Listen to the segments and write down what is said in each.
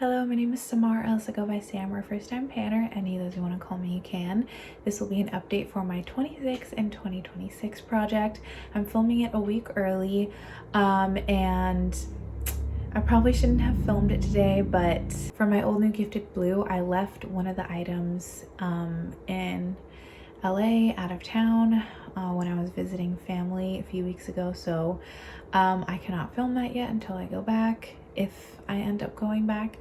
Hello, my name is Samar, else I go by Sam or first time panner. Any of those you want to call me, you can. This will be an update for my 26 and 2026 project. I'm filming it a week early, and I probably shouldn't have filmed it today, but for my old new Gifted Blue, I left one of the items in LA out of town when I was visiting family a few weeks ago, so I cannot film that yet until I go back, if I end up going back.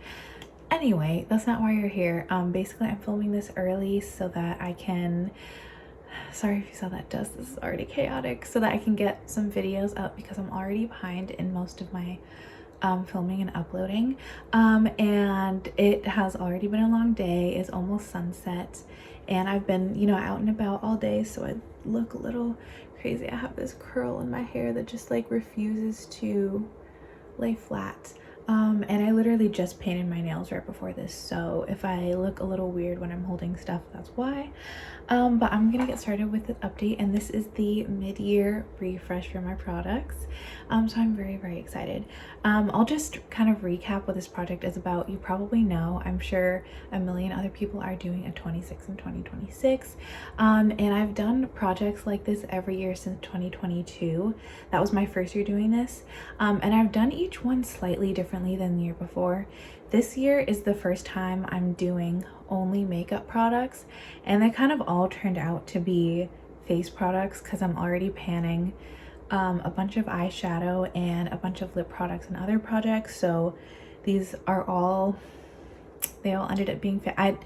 Anyway, that's not why you're here. Basically I'm filming this early so that I can, sorry if you saw that dust, this is already chaotic, so that I can get some videos up because I'm already behind in most of my filming and uploading, and it has already been a long day. It's almost sunset and I've been, out and about all day, so I look a little crazy. I have this curl in my hair that just like refuses to lay flat, and I literally just painted my nails right before this, so if I look a little weird when I'm holding stuff, that's why. But I'm gonna get started with this update, and this is the mid-year refresh for my products, so I'm very excited. I'll just kind of recap what this project is about. You probably know, I'm sure a million other people are doing a 26 and 2026, and I've done projects like this every year since 2022. That was my first year doing this, and I've done each one slightly differently than the year before. This year is the first time I'm doing only makeup products, and they kind of all turned out to be face products because I'm already panning a bunch of eyeshadow and a bunch of lip products and other projects, so these are all, they all ended up being the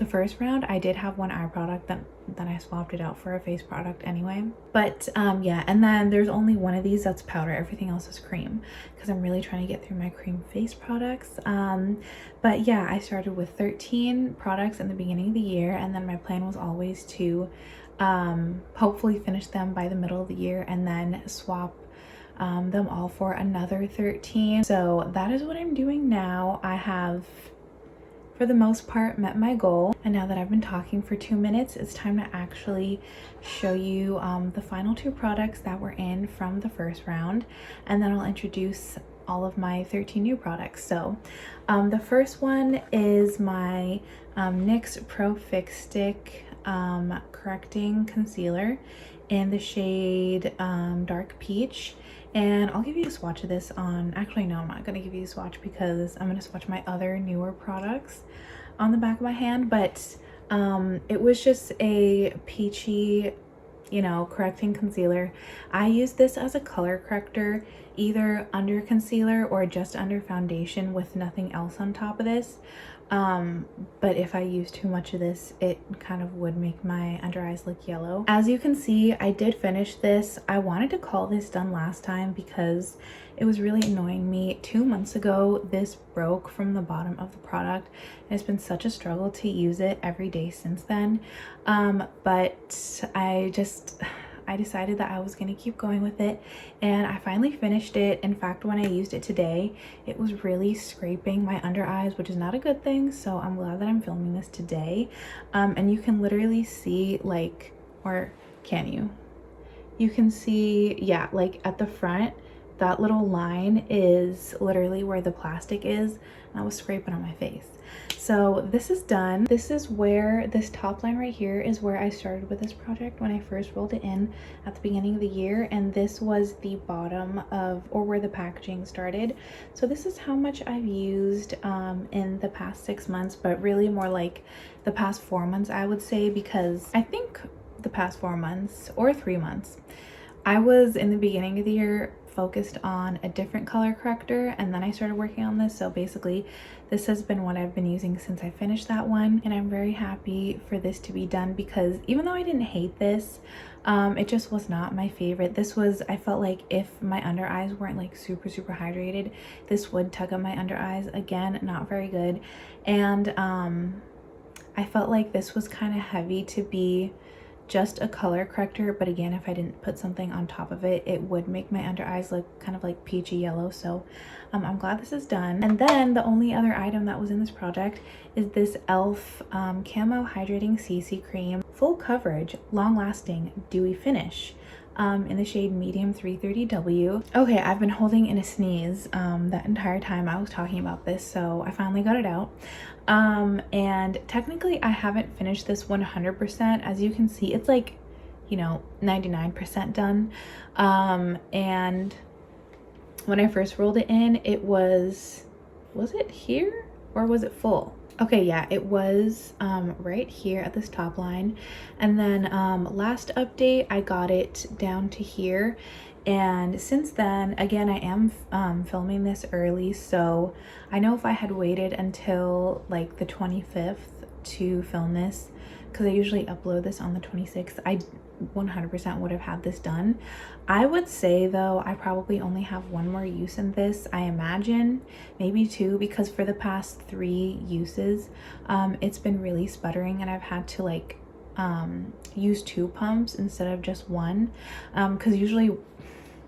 first round I did have one eye product, then I swapped it out for a face product anyway. But yeah, and then there's only one of these that's powder, everything else is cream, because I'm really trying to get through my cream face products. But yeah, I started with 13 products in the beginning of the year, and then my plan was always to hopefully finish them by the middle of the year and then swap them all for another 13. So that is what I'm doing now. I have, for the most part, met my goal, and now that I've been talking for 2 minutes, it's time to actually show you the final two products that were in from the first round, and then I'll introduce all of my 13 new products. So the first one is my NYX Pro Fix Stick correcting concealer in the shade Dark Peach. And I'll give you a swatch of this on, actually no, I'm not going to give you a swatch because I'm going to swatch my other newer products on the back of my hand, but it was just a peachy, correcting concealer. I use this as a color corrector, either under concealer or just under foundation with nothing else on top of this. But if I use too much of this, it kind of would make my under eyes look yellow. As you can see, I did finish this. I wanted to call this done last time because it was really annoying me. 2 months ago, this broke from the bottom of the product, and it's been such a struggle to use it every day since then. But I decided that I was going to keep going with it, and I finally finished it. In fact, when I used it today, it was really scraping my under eyes, which is not a good thing, so I'm glad that I'm filming this today. And you can literally see, like, or can you? You can see, yeah, like at the front, that little line is literally where the plastic is, and I was scraping on my face. So this is done. This is where this top line right here is where I started with this project when I first rolled it in at the beginning of the year, and this was the bottom of, or where the packaging started. So this is how much I've used in the past 6 months, but really more like the past 4 months, I would say, because I think the past 4 months or 3 months, I was in the beginning of the year focused on a different color corrector, and then I started working on this. So basically this has been what I've been using since I finished that one, and I'm very happy for this to be done because even though I didn't hate this, it just was not my favorite. This was, I felt like if my under eyes weren't like super hydrated, this would tug up my under eyes. Again, not very good. And I felt like this was kind of heavy to be just a color corrector, but again, if I didn't put something on top of it, it would make my under eyes look kind of like peachy yellow. So I'm glad this is done. And then the only other item that was in this project is this e.l.f. Camo Hydrating CC Cream, full coverage, long lasting, dewy finish. in the shade Medium 330W. Okay, I've been holding in a sneeze that entire time I was talking about this, so I finally got it out. And technically I haven't finished this 100%. As you can see, it's like, you know, 99% done. And when I first rolled it in, it was it here or was it full? Okay, yeah, it was right here at this top line. And then last update, I got it down to here. And since then, again, I am filming this early, so I know if I had waited until like the 25th to film this, because I usually upload this on the 26th, I 100% would have had this done. I would say though, I probably only have one more use in this, I imagine, maybe two, because for the past 3 uses, it's been really sputtering and I've had to like use 2 pumps instead of just one, because usually,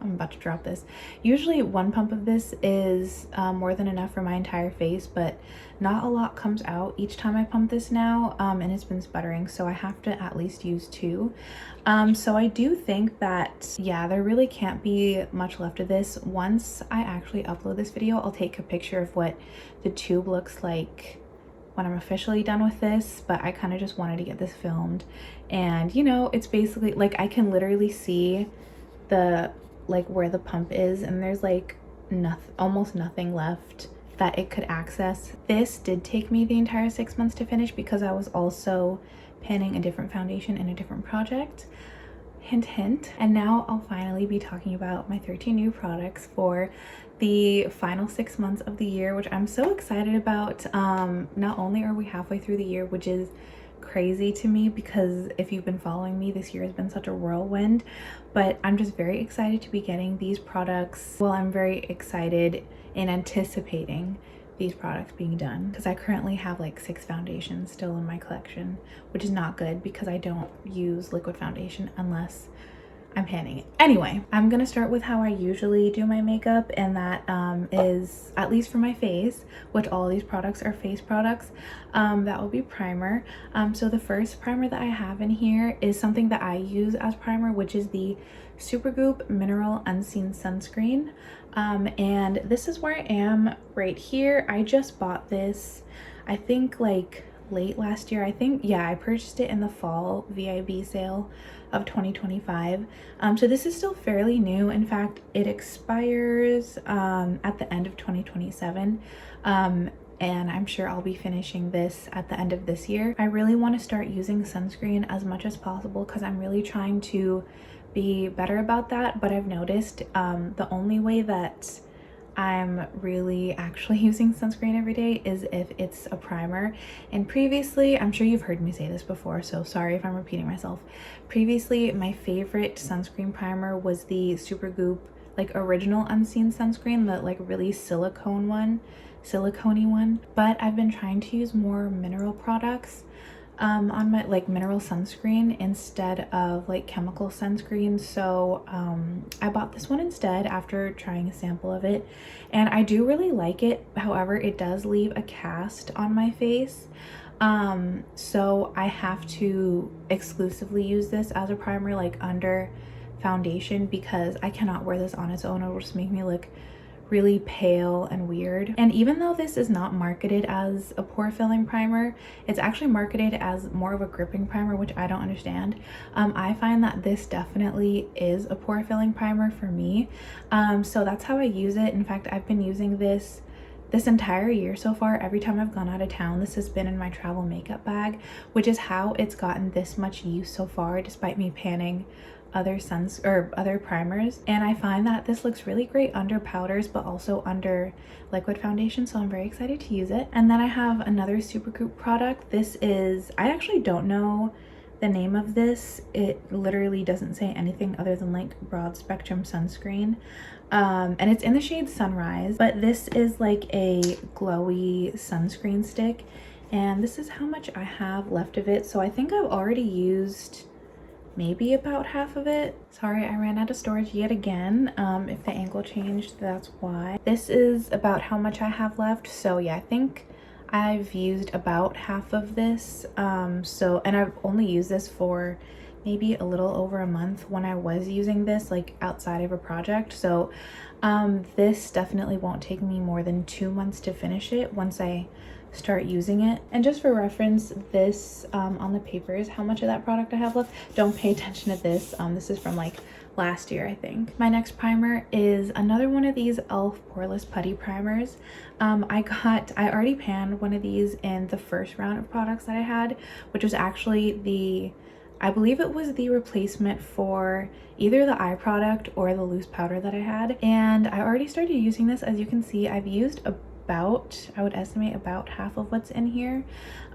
I'm about to drop this. Usually 1 pump of this is more than enough for my entire face, but not a lot comes out each time I pump this now, and it's been sputtering, so I have to at least use 2. So I do think that, yeah, there really can't be much left of this. Once I actually upload this video, I'll take a picture of what the tube looks like when I'm officially done with this, but I kind of just wanted to get this filmed. And you know, it's basically like I can literally see the like where the pump is, and there's like almost nothing left that it could access. This did take me the entire 6 months to finish because I was also panning a different foundation in a different project. Hint, hint. And now I'll finally be talking about my 13 new products for the final 6 months of the year, which I'm so excited about. Not only are we halfway through the year, which is crazy to me because if you've been following me, this year has been such a whirlwind, but I'm just very excited to be getting these products. Well, I'm very excited in anticipating these products being done because I currently have like 6 foundations still in my collection, which is not good because I don't use liquid foundation unless I'm panning it. Anyway, I'm gonna start with how I usually do my makeup, and that is, at least for my face, which all these products are face products, that will be primer. So the first primer that I have in here is something that I use as primer, which is the Supergoop Mineral Unseen Sunscreen. And this is where I am right here. I just bought this, I think like late last year. I think, yeah, I purchased it in the fall VIB sale of 2025. So this is still fairly new. In fact, it expires at the end of 2027. And I'm sure I'll be finishing this at the end of this year. I really want to start using sunscreen as much as possible because I'm really trying to be better about that, but I've noticed the only way that I'm really actually using sunscreen every day is if it's a primer. And previously, I'm sure you've heard me say this before, so sorry if I'm repeating myself. Previously, my favorite sunscreen primer was the Supergoop like original unseen sunscreen, the like really silicone-y one. But I've been trying to use more mineral products on my like mineral sunscreen instead of like chemical sunscreen. So I bought this one instead after trying a sample of it, and I do really like it. However, it does leave a cast on my face, so I have to exclusively use this as a primer like under foundation because I cannot wear this on its own. It will just make me look really pale and weird. And even though this is not marketed as a pore filling primer, it's actually marketed as more of a gripping primer, which I don't understand. I find that this definitely is a pore filling primer for me, so that's how I use it. In fact, I've been using this entire year so far. Every time I've gone out of town, this has been in my travel makeup bag, which is how it's gotten this much use so far despite me panning other primers. And I find that this looks really great under powders but also under liquid foundation, so I'm very excited to use it. And then I have another Supergoop product. This is, I actually don't know the name of this. It literally doesn't say anything other than like broad spectrum sunscreen, and it's in the shade Sunrise, but this is like a glowy sunscreen stick, and this is how much I have left of it. So I think I've already used maybe about half of it. Sorry, I ran out of storage yet again. If the angle changed, that's why. This is about how much I have left. So yeah, I think I've used about half of this. And I've only used this for maybe a little over a month when I was using this like outside of a project. So this definitely won't take me more than 2 months to finish it once I start using it. And just for reference, this on the paper is how much of that product I have left. Don't pay attention to this. This is from like last year, I think. My next primer is another one of these e.l.f. Poreless Putty Primers. I already panned one of these in the first round of products that I had, which was actually I believe it was the replacement for either the eye product or the loose powder that I had. And I already started using this. As you can see, I've used about, I would estimate about half of what's in here.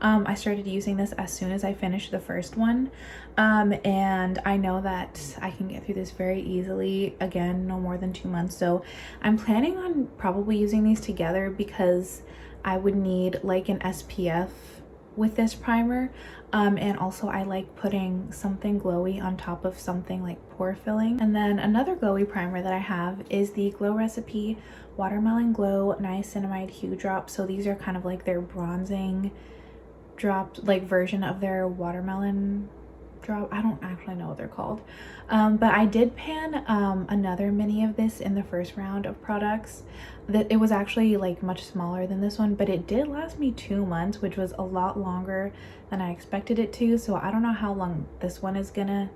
I started using this as soon as I finished the first one. And I know that I can get through this very easily. Again, no more than 2 months. So I'm planning on probably using these together because I would need like an SPF with this primer. And also I like putting something glowy on top of something like pore filling. And then another glowy primer that I have is the Glow Recipe Watermelon Glow Niacinamide Hue Drop. So these are kind of like their bronzing drop, like version of their watermelon drop. I don't actually know what they're called. But I did pan another mini of this in the first round of products. That it was actually like much smaller than this one, but it did last me 2 months, which was a lot longer than I expected it to. So I don't know how long this one is gonna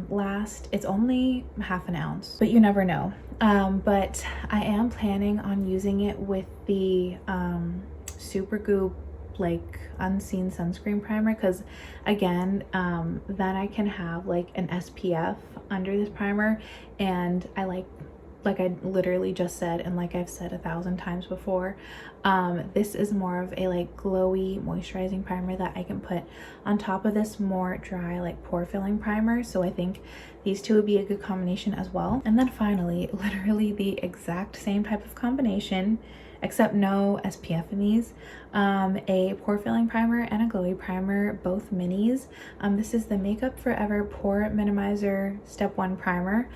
last. It's only half an ounce, but you never know. But I am planning on using it with the Supergoop like unseen sunscreen primer, because again then I can have like an SPF under this primer. And I like I literally just said, and like I've said 1,000 times before, this is more of a like glowy moisturizing primer that I can put on top of this more dry like pore filling primer. So I think these two would be a good combination as well. And then finally, literally the exact same type of combination except no SPF in these, a pore filling primer and a glowy primer, both minis. This is the Makeup Forever Pore Minimizer Step 1 Primer.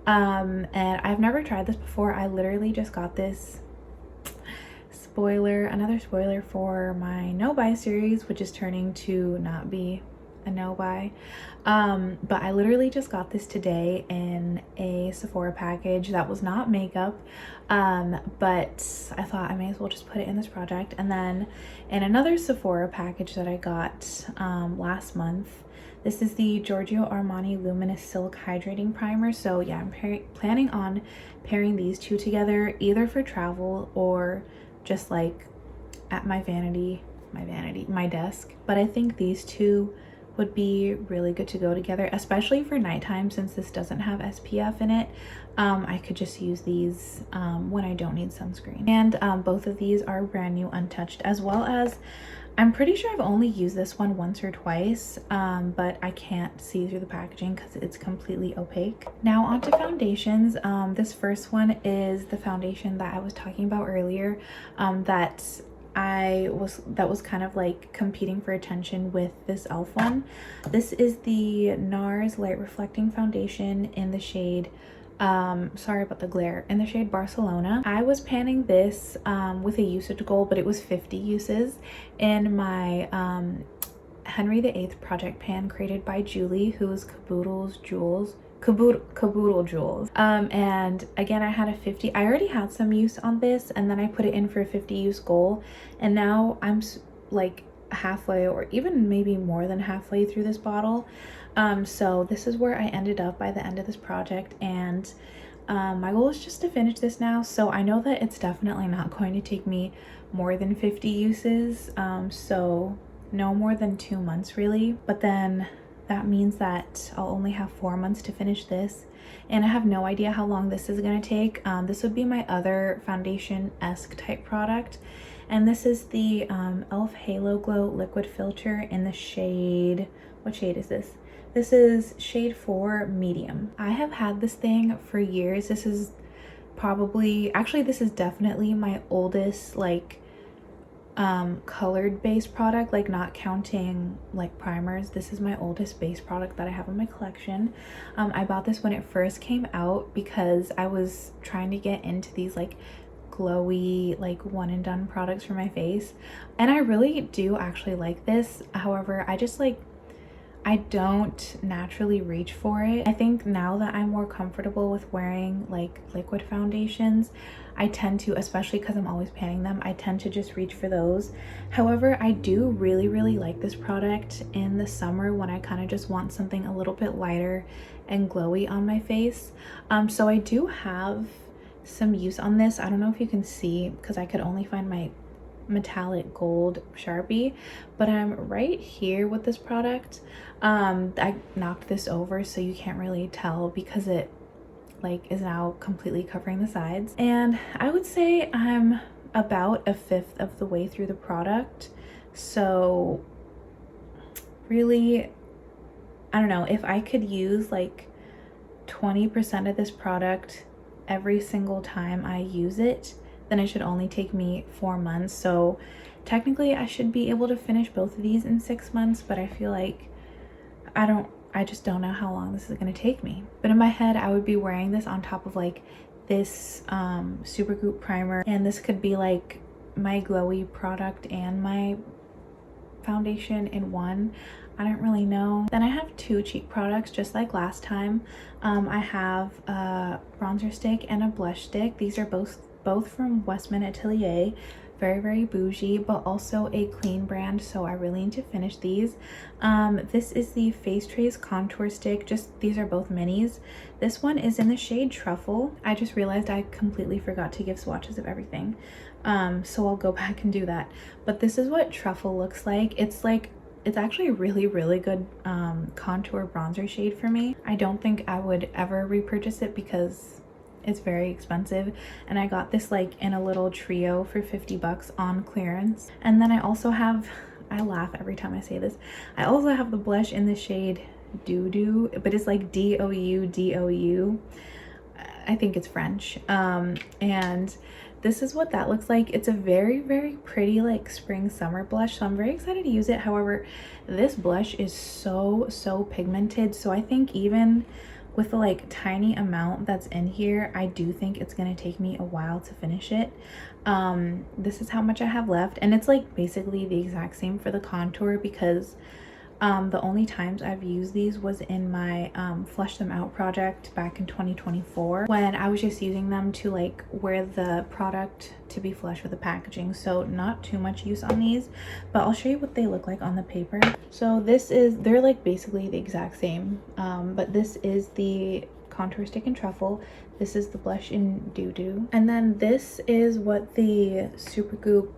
And I've never tried this before. I literally just got this, another spoiler for my no buy series, which is turning to not be a no buy. But I literally just got this today in a Sephora package that was not makeup. But I thought I may as well just put it in this project. And then in another Sephora package that I got last month, this is the Giorgio Armani Luminous Silk Hydrating Primer. So yeah, I'm planning on pairing these two together, either for travel or just like at my desk. But I think these two would be really good to go together, especially for nighttime, since this doesn't have SPF in it. I could just use these when I don't need sunscreen. And both of these are brand new, untouched, as well as I'm pretty sure I've only used this one once or twice, but I can't see through the packaging because it's completely opaque. Now onto foundations. This first one is the foundation that I was talking about earlier, that was kind of like competing for attention with this e.l.f. one. This is the NARS Light Reflecting Foundation in the shade, sorry about the glare, in the shade Barcelona. I was panning this with a usage goal, but it was 50 uses in my Henry VIII project pan created by Julie, who is Caboodle Jewels. And again, I had a 50. I already had some use on this, and then I put it in for a 50 use goal, and now I'm like halfway, or even maybe more than halfway through this bottle. So this is where I ended up by the end of this project, and my goal is just to finish this now. So I know that it's definitely not going to take me more than 50 uses, so no more than 2 months really. But then that means that I'll only have 4 months to finish this, and I have no idea how long this is going to take. This would be my other foundation-esque type product, and this is the e.l.f. Halo Glow Liquid Filter in the shade, what shade is this? This is shade 4 Medium. I have had this thing for years. This is probably, actually this is definitely my oldest like colored base product, like not counting like primers. This is my oldest base product that I have in my collection. I bought this when it first came out because I was trying to get into these like glowy like one and done products for my face, and I really do actually like this. However, I just like, I don't naturally reach for it. I think now that I'm more comfortable with wearing like liquid foundations, I tend to, especially because I'm always panning them, I tend to just reach for those. However, I do really like this product in the summer when I kind of just want something a little bit lighter and glowy on my face. So I do have some use on this. I don't know if you can see because I could only find my metallic gold Sharpie, but I'm right here with this product. I knocked this over so you can't really tell because it like is now completely covering the sides, and I would say I'm about a fifth of the way through the product. So really, I don't know, if I could use like 20% of this product every single time I use it, then it should only take me 4 months. So technically I should be able to finish both of these in 6 months, but I feel like I just don't know how long this is going to take me. But in my head, I would be wearing this on top of like this Supergoop primer, and this could be like my glowy product and my foundation in one. I don't really know. Then I have 2 cheek products just like last time. I have a bronzer stick and a blush stick. These are both from Westman Atelier. Very bougie, but also a clean brand, so I really need to finish these. This is the Face Trace contour stick. Just these are both minis. This one is in the shade Truffle. I just realized I completely forgot to give swatches of everything, so I'll go back and do that. But this is what Truffle looks like. It's actually a really good contour bronzer shade for me. I don't think I would ever repurchase it because it's very expensive, and I got this like in a little trio for 50 bucks on clearance. And then I also have, I laugh every time I say this, I also have the blush in the shade Doo Doo, but it's like D-O-U. I think it's French. And this is what that looks like. It's a very pretty like spring summer blush, so I'm very excited to use it. However, this blush is so pigmented, so I think even with the like tiny amount that's in here, I do think it's gonna take me a while to finish it. This is how much I have left, and it's like basically the exact same for the contour because the only times I've used these was in my Flush Them Out project back in 2024 when I was just using them to like wear the product to be flush with the packaging. So not too much use on these, but I'll show you what they look like on the paper. So they're like basically the exact same, but this is the contour stick in Truffle. This is the blush in Doo Doo. And then this is what the Supergoop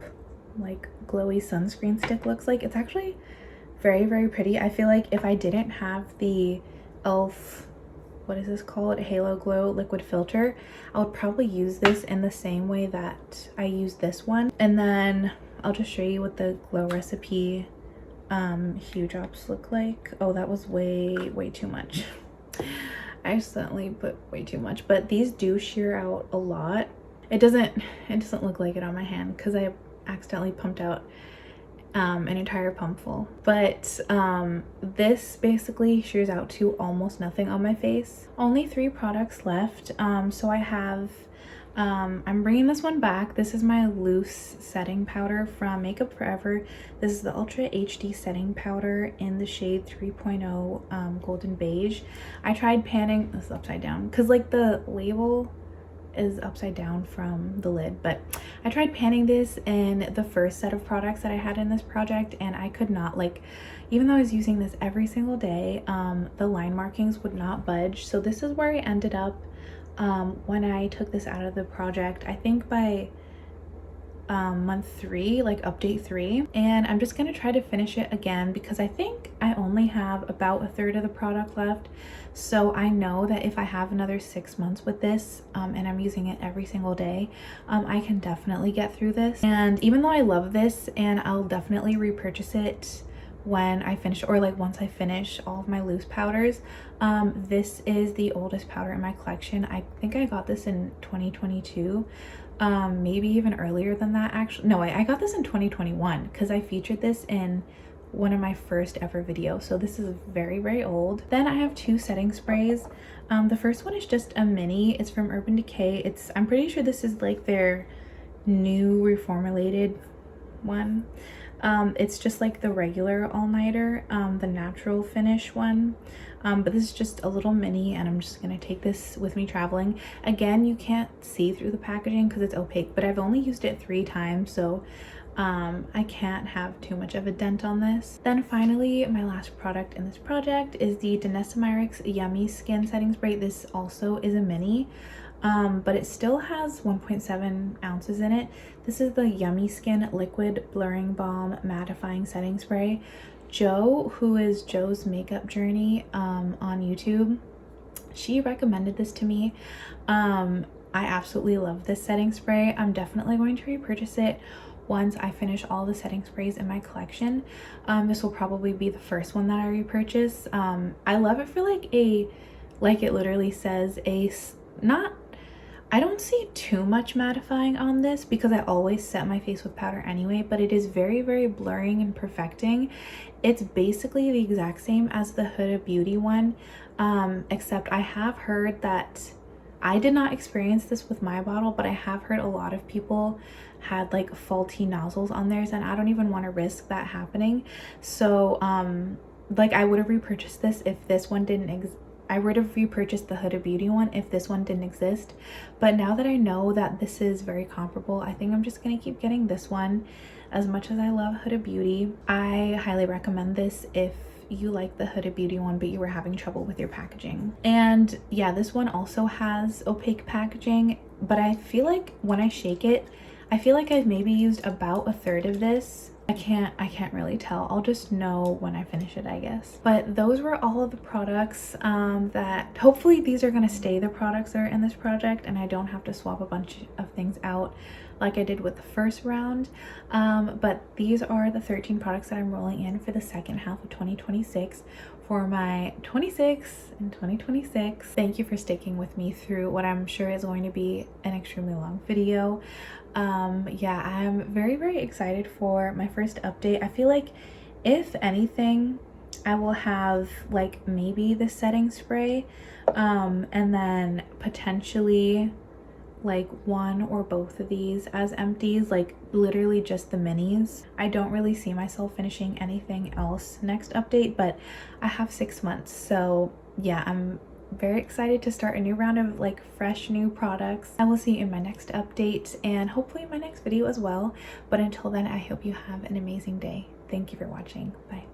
like glowy sunscreen stick looks like. It's actually very pretty. I feel like if I didn't have the e.l.f., what is this called, Halo Glow liquid filter, I would probably use this in the same way that I use this one. And then I'll just show you what the Glow Recipe Huge Drops look like. Oh, that was way too much. I accidentally put way too much, but these do sheer out a lot. It doesn't look like it on my hand because I accidentally pumped out an entire pump full, but this basically shears out to almost nothing on my face. Only 3 products left. So I have I'm bringing this one back. This is my loose setting powder from Makeup Forever. This is the Ultra HD setting powder in the shade 3.0 Golden Beige. I tried panning this upside down because like the label is upside down from the lid, but I tried panning this in the first set of products that I had in this project, and I could not, like, even though I was using this every single day, the line markings would not budge. So this is where I ended up when I took this out of the project, I think by month 3, like update 3, and I'm just gonna try to finish it again because I think I only have about a third of the product left. So I know that if I have another 6 months with this and I'm using it every single day, I can definitely get through this. And even though I love this and I'll definitely repurchase it when I finish, or like once I finish all of my loose powders, this is the oldest powder in my collection. I think I got this in 2022, maybe even earlier than that actually. No, I got this in 2021 because I featured this in one of my first ever videos, so this is very old. Then I have 2 setting sprays. The first one is just a mini. It's from Urban Decay. I'm pretty sure this is like their new reformulated one. It's just like the regular all-nighter, the natural finish one. But this is just a little mini, and I'm just gonna take this with me traveling. Again, you can't see through the packaging because it's opaque, but I've only used it 3 times, so I can't have too much of a dent on this. Then finally, my last product in this project is the Denesamyrix Yummy Skin Setting Spray. This also is a mini, but it still has 1.7 ounces in it. This is the Yummy Skin Liquid Blurring Balm Mattifying Setting Spray. Joe, who is Joe's Makeup Journey on YouTube, she recommended this to me. I absolutely love this setting spray. I'm definitely going to repurchase it once I finish all the setting sprays in my collection. This will probably be the first one that I repurchase. I love it for like it literally says I don't see too much mattifying on this because I always set my face with powder anyway, but it is very, very blurring and perfecting. It's basically the exact same as the Huda Beauty one, except I have heard that I did not experience this with my bottle, but I have heard a lot of people had like faulty nozzles on theirs, and I don't even want to risk that happening. So like I would have repurchased this if this one didn't I would have repurchased the Huda Beauty one if this one didn't exist. But now that I know that this is very comparable, I think I'm just gonna keep getting this one. As much as I love Huda Beauty, I highly recommend this if you like the Huda Beauty one but you were having trouble with your packaging. And yeah, this one also has opaque packaging, but I feel like when I shake it, I feel like I've maybe used about a third of this. I can't really tell. I'll just know when I finish it, I guess. But those were all of the products that hopefully these are gonna stay the products that are in this project, and I don't have to swap a bunch of things out like I did with the first round. But these are the 13 products that I'm rolling in for the second half of 2026 for my 26 and 2026. Thank you for sticking with me through what I'm sure is going to be an extremely long video. Yeah, I'm very, very excited for my first update. I feel like if anything, I will have like maybe the setting spray, and then potentially like one or both of these as empties, like literally just the minis. I don't really see myself finishing anything else next update, but I have 6 months, so yeah, I'm very excited to start a new round of like fresh new products. I will see you in my next update and hopefully my next video as well, but until then, I hope you have an amazing day. Thank you for watching. Bye.